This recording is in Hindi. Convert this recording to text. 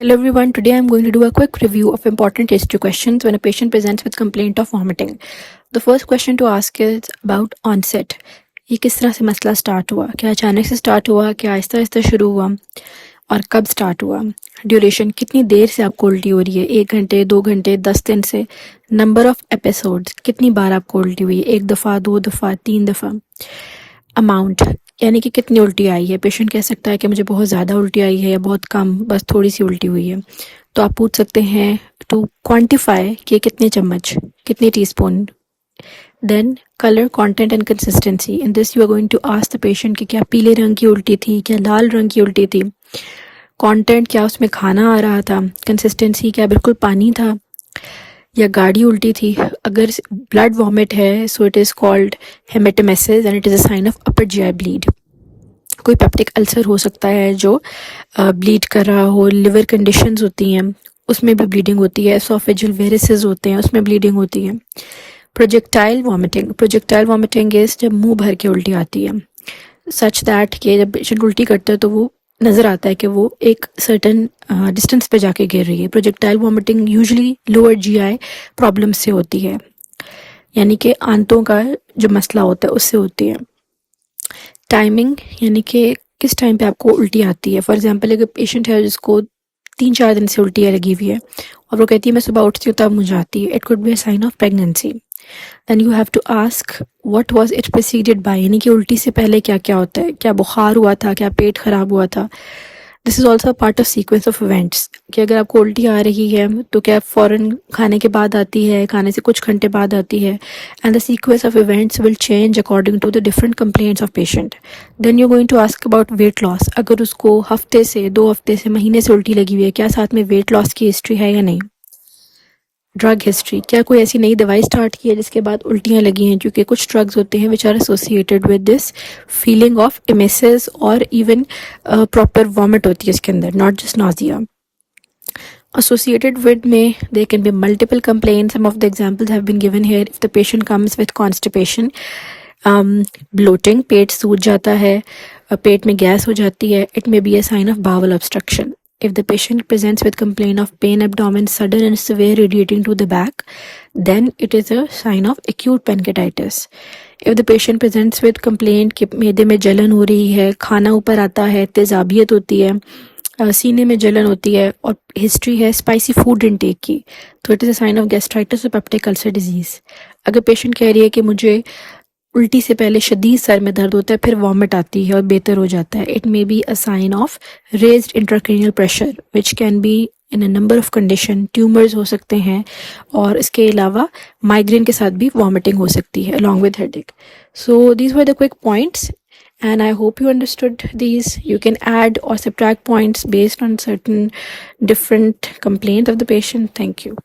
Hello everyone, today I'm going to do a quick review of important history questions when a patient presents with complaint of vomiting. The first question to ask is about onset. ये किस तरह से मसला स्टार्ट हुआ, क्या अचानक से स्टार्ट हुआ, क्या आहिस्ता आहिस्ता शुरू हुआ और कब स्टार्ट हुआ. ड्यूरेशन, कितनी देर से आपको उल्टी हो रही है, 1 घंटे, 2 घंटे, 10 दिन से. नंबर ऑफ एपिसोड्स, कितनी बार आपको उल्टी हुई, 1 दफ़ा, 2 दफ़ा, 3 दफ़ा. अमाउंट, यानी कि कितनी उल्टी आई है. पेशेंट कह सकता है कि मुझे बहुत ज़्यादा उल्टी आई है या बहुत कम, बस थोड़ी सी उल्टी हुई है. तो आप पूछ सकते हैं टू क्वांटिफाई कि कितने चम्मच, कितने teaspoon. Then colour, content and consistency. In this you are going to ask the patient कि क्या पीले रंग की उल्टी थी, क्या लाल रंग की उल्टी थी. कंटेंट, क्या उसमें खाना आ रहा था. कंसिस्टेंसी, क्या बिल्कुल पानी था या गाढ़ी उल्टी थी. अगर ब्लड वॉमिट है so it is called haematemesis and it is a sign of upper GI bleed. कोई पेप्टिक अल्सर हो सकता है जो ब्लीड कर रहा हो. लिवर कंडीशंस होती हैं, उसमें भी ब्लीडिंग होती है. एसोफेजियल वेरिसेस होते हैं, उसमें ब्लीडिंग होती है. प्रोजेक्टाइल वॉमिटिंग इज जब मुंह भर के उल्टी आती है, सच दैट कि जब पेशेंट उल्टी करता है तो वो नज़र आता है कि वो एक सर्टन डिस्टेंस पे जाके गिर रही है. Projectile vomiting usually lower GI problem से होती है, यानी कि आंतों का जो मसला होता है उससे होती है. टाइमिंग, यानी कि किस टाइम पे आपको उल्टी आती है. फॉर एग्जांपल, अगर पेशेंट है जिसको 3-4 दिन से उल्टियाँ लगी हुई है और वो कहती है मैं सुबह उठती हूँ तब मुझे आती है, it could be a sign of pregnancy. Then you have to ask what was it preceded by, यानी कि उल्टी से पहले क्या क्या होता है. क्या बुखार हुआ था, क्या पेट खराब हुआ था. This is also part of sequence of events कि अगर आपको उल्टी आ रही है तो क्या फ़ौरन खाने के बाद आती है, खाने से कुछ घंटे बाद आती है. And the sequence of events will change according to the different complaints of patient. Then you going to ask about weight loss. अगर उसको हफ्ते से, 2 हफ्ते से, महीने से उल्टी लगी हुई है, क्या साथ में वेट लॉस की हिस्ट्री है या नहीं. ड्रग हिस्ट्री, क्या कोई ऐसी नई दवाई स्टार्ट की है जिसके बाद उल्टियाँ लगी हैं, क्योंकि कुछ ड्रग्स होते हैं which are associated with this feeling of emesis और इवन प्रॉपर वॉमिट होती है इसके अंदर, not just nausea. Associated with में there can be multiple complaints. Some of the examples have been given here. If the patient comes with constipation, bloating, पेट सूज जाता है, पेट में गैस हो जाती है, it may be a sign of bowel obstruction. If the patient presents with complaint of pain abdomen, sudden and severe radiating to the back, then it is a sign of acute pancreatitis. If the patient presents with complaint कि मैदे में जलन हो रही है, खाना ऊपर आता है, तेजाबियत होती है, सीने में जलन होती है और हिस्ट्री है स्पाइसी फूड इनटेक की, तो it is a sign of gastritis और पेप्टिक अल्सर डिजीज़. अगर पेशेंट कह रही है कि मुझे उल्टी से पहले शदीद सर में दर्द होता है, फिर वॉमिट आती है और बेहतर हो जाता है, it may be a sign of raised intracranial pressure which can be in a number of condition. Tumours हो सकते हैं और इसके अलावा माइग्रेन के साथ भी वॉमिटिंग हो सकती है along with headache. So these were the quick points and I hope you understood these. You can add or subtract points based on certain different complaints of the patient. Thank you.